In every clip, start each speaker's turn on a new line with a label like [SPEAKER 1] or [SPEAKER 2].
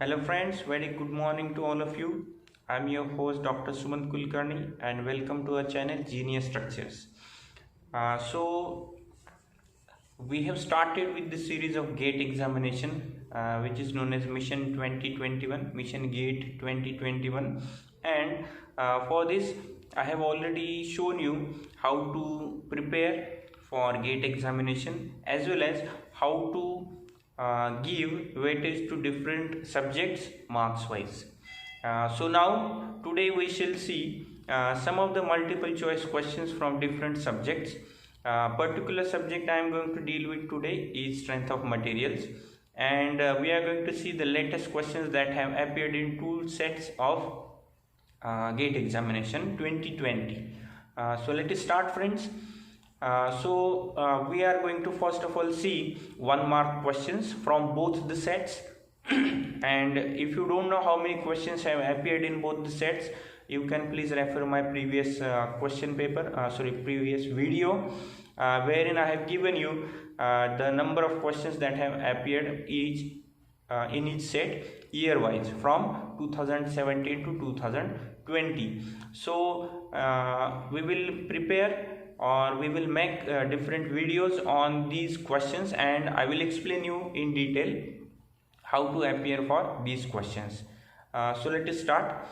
[SPEAKER 1] Hello friends, very good morning to all of you. I'm your host Dr. Sumant Kulkarni and welcome to our channel Genius Structures. So we have started with the series of GATE examination which is known as Mission 2021, Mission GATE 2021, and for this I have already shown you how to prepare for GATE examination as well as how to give weightage to different subjects marks wise. So now today we shall see some of the multiple choice questions from different subjects. Particular subject I am going to deal with today is strength of materials, and we are going to see the latest questions that have appeared in two sets of GATE examination 2020. So let us start friends. We are going to first of all see 1 mark questions from both the sets and if you don't know how many questions have appeared in both the sets, you can please refer my previous previous video wherein I have given you the number of questions that have appeared in each set year wise from 2017 to 2020. So we will prepare or we will make different videos on these questions and I will explain you in detail how to appear for these questions. So let us start.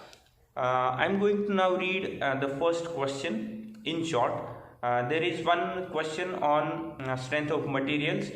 [SPEAKER 1] I'm going to now read the first question in short. There is one question on strength of materials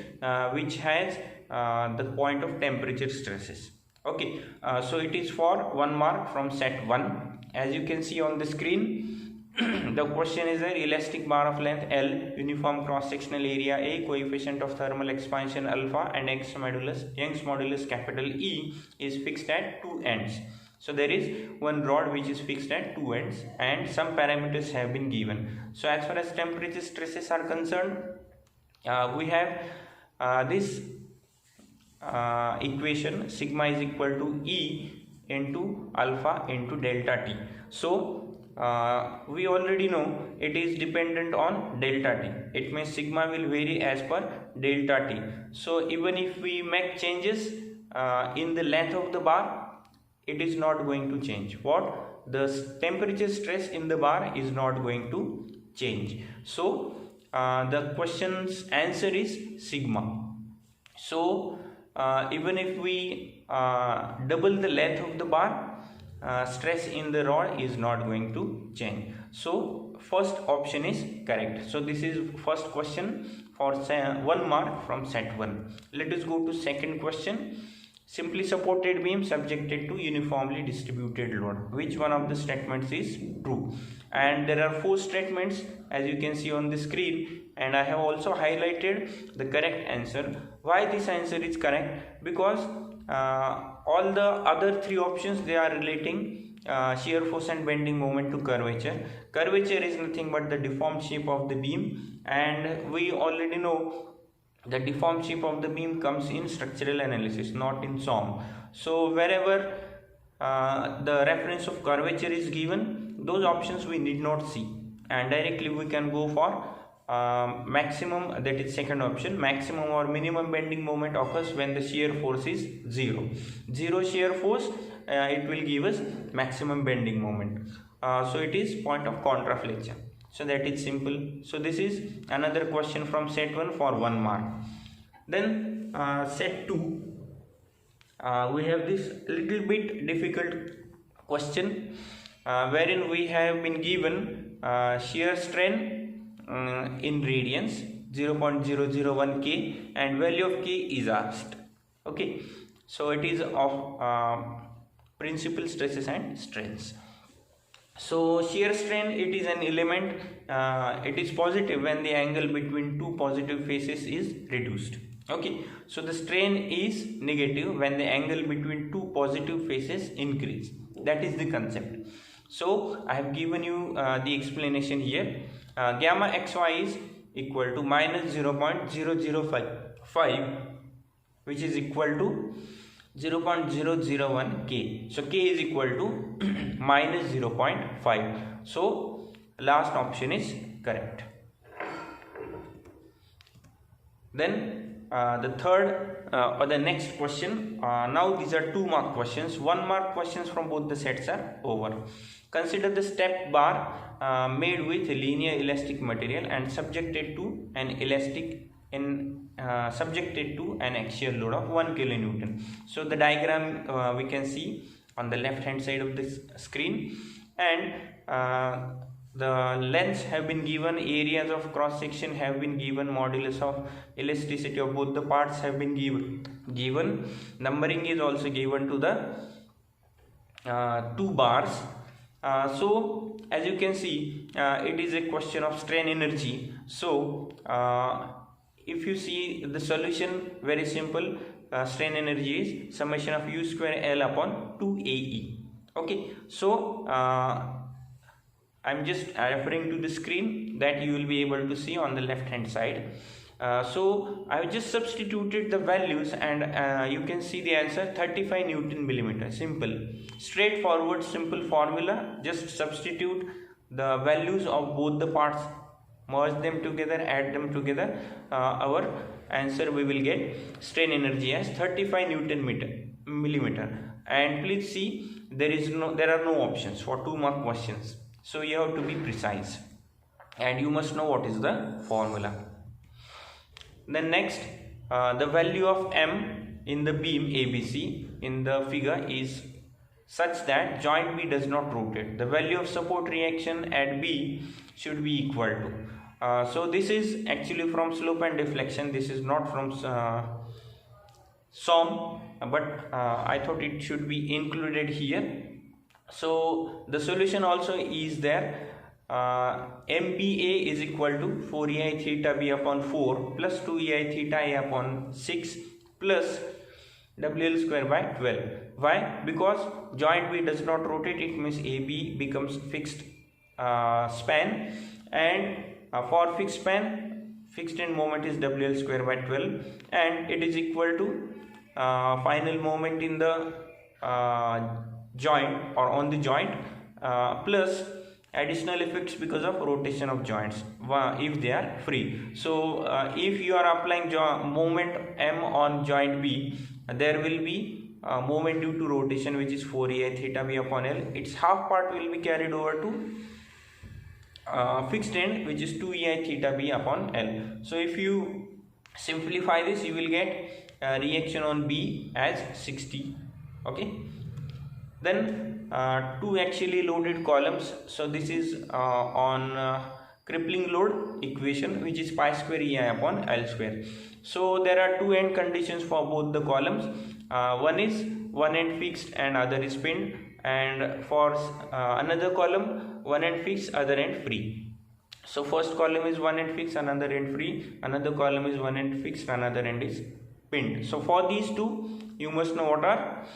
[SPEAKER 1] which has the point of temperature stresses. Okay, so it is for 1 mark from set 1. As you can see on the screen, the question is there: elastic bar of length L, uniform cross sectional area A, coefficient of thermal expansion alpha, and Young's modulus capital E is fixed at two ends. So there is one rod which is fixed at two ends and some parameters have been given. So as far as temperature stresses are concerned, we have this equation: sigma is equal to E into alpha into delta T. So we already know it is dependent on delta T. It means sigma will vary as per delta T. So even if we make changes in the length of the bar, it is not going to change. What? The temperature stress in the bar is not going to change. So the question's answer is sigma. So even if we double the length of the bar, stress in the rod is not going to change. So first option is correct. So this is first question for 1 mark from set 1. Let us go to second question. Simply supported beam subjected to uniformly distributed load. Which one of the statements is true? And there are 4 statements as you can see on the screen, and I have also highlighted the correct answer. Why this answer is correct? Because all the other 3 options, they are relating shear force and bending moment to curvature. Curvature is nothing but the deformed shape of the beam, and we already know the deformed shape of the beam comes in structural analysis, not in SOM. So wherever the reference of curvature is given, those options we need not see, and directly we can go for maximum, that is second option. Maximum or minimum bending moment occurs when the shear force is 0. Shear force, it will give us maximum bending moment. So it is point of contraflexion. So that is simple. So this is another question from set 1 for 1 mark. Then set 2, we have this little bit difficult question wherein we have been given shear strain in radians 0.001 K and value of K is asked. Okay, so it is of principal stresses and strains. So shear strain, it is an element, it is positive when the angle between two positive faces is reduced. Okay, so the strain is negative when the angle between two positive faces increase. That is the concept. So I have given you the explanation here. Gamma xy is equal to minus 0.005, which is equal to 0.001 K. So K is equal to minus 0.5. So last option is correct. Then the third or the next question. Now these are 2 mark questions. 1 mark questions from both the sets are over. Consider the step bar made with linear elastic material and subjected to an axial load of 1 kilonewton. So the diagram we can see on the left hand side of this screen, and the lengths have been given, areas of cross section have been given, modulus of elasticity of both the parts have been given. Numbering is also given to the 2 bars. So as you can see, it is a question of strain energy. So if you see the solution, very simple. Strain energy is summation of u square L upon 2AE. Okay, so I'm just referring to the screen that you will be able to see on the left hand side. So I have just substituted the values, and you can see the answer 35 Newton millimeter. Simple, straightforward, simple formula. Just substitute the values of both the parts, merge them together, add them together. Our answer we will get strain energy as 35 Newton millimeter. And please see, there are no options for 2 mark questions. So you have to be precise, and you must know what is the formula. Then next, the value of M in the beam ABC in the figure is such that joint B does not rotate. The value of support reaction at B should be equal to. So this is actually from slope and deflection. This is not from SOM, but I thought it should be included here. So the solution also is there. MBA is equal to 4EI theta B upon 4 plus 2EI theta A upon 6 plus WL square by 12. Why? Because joint B does not rotate. It means AB becomes fixed span, and for fixed span, fixed end moment is WL square by 12, and it is equal to final moment in the joint or on the joint plus additional effects because of rotation of joints if they are free. So if you are applying moment M on joint B, there will be moment due to rotation, which is 4EI theta B upon L. Its half part will be carried over to fixed end, which is 2EI theta B upon L. So if you simplify this, you will get reaction on B as 60. Okay. Then 2 actually loaded columns. So this is on crippling load equation, which is pi square EI upon L square. So there are 2 end conditions for both the columns. One is one end fixed and other is pinned, and for another column, one end fixed, other end free. So first column is one end fixed, another end free. Another column is one end fixed, another end is pinned. So for these two, you must know what are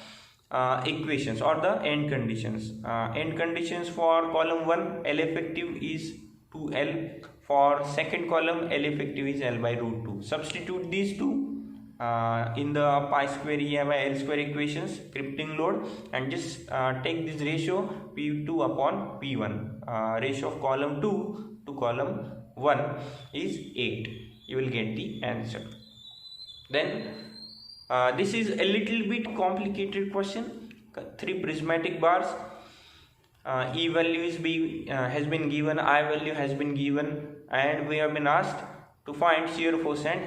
[SPEAKER 1] equations or the end conditions. End conditions for column 1, L effective is 2L. For second column, L effective is L by root 2. Substitute these two in the pi square EI by L square equations, crippling load, and just take this ratio P2 upon P1. Ratio of column 2 to column 1 is 8. You will get the answer. Then this is a little bit complicated question. 3 prismatic bars. E value is has been given, I value has been given, and we have been asked to find shear force and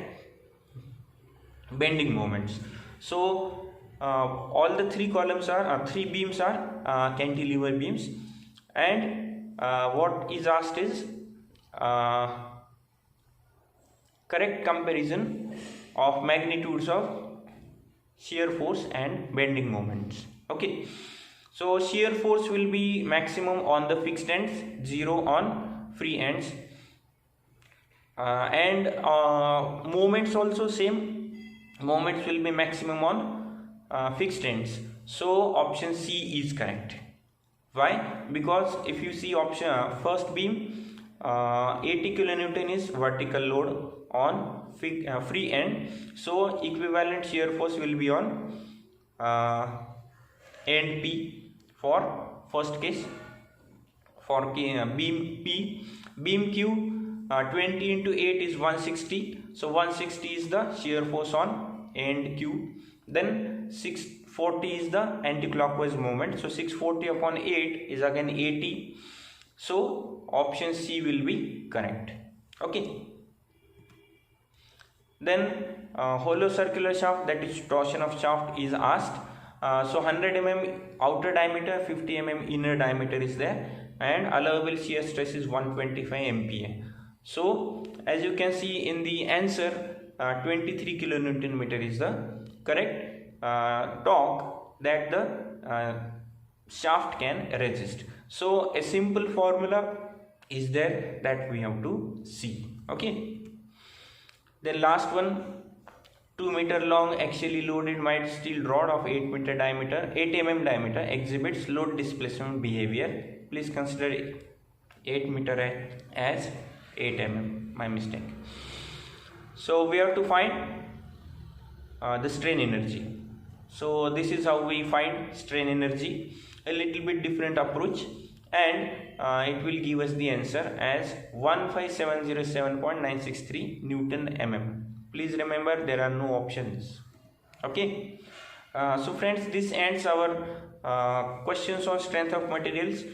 [SPEAKER 1] bending moments. So all the 3 columns are 3 beams are cantilever beams, and what is asked is correct comparison of magnitudes of shear force and bending moments. Okay, so shear force will be maximum on the fixed ends, 0 on free ends, and moments also same. Moments will be maximum on fixed ends. So option C is correct. Why? Because if you see option first beam, 80 kilonewton is vertical load on free end, so equivalent shear force will be on end P for first case. For beam P, beam Q, 20 into 8 is 160, so 160 is the shear force on end Q. Then 640 is the anti-clockwise movement, so 640 upon 8 is again 80, so option C will be correct. Okay. Then hollow circular shaft, that is torsion of shaft, is asked. So 100 mm outer diameter, 50 mm inner diameter is there, and allowable shear stress is 125 MPa. So as you can see in the answer, 23 kilonewton meter is the correct torque that the shaft can resist. So a simple formula is there that we have to see. Okay. Then last one, 2 meter long axially loaded mild steel rod of 8 mm diameter exhibits load displacement behavior. Please consider 8 meter as 8 mm. My mistake. So we have to find the strain energy. So this is how we find strain energy. A little bit different approach, and it will give us the answer as 15707.963 Newton mm. Please remember there are no options. Okay. So friends, this ends our questions on strength of materials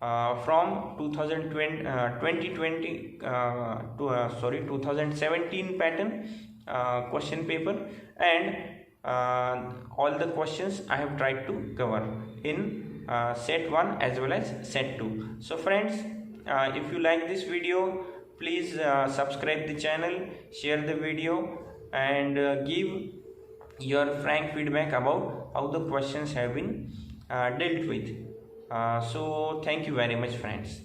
[SPEAKER 1] from 2017 pattern question paper, and all the questions I have tried to cover in set 1 as well as set 2. So friends, if you like this video, please subscribe the channel, share the video, and give your frank feedback about how the questions have been dealt with. So thank you very much friends.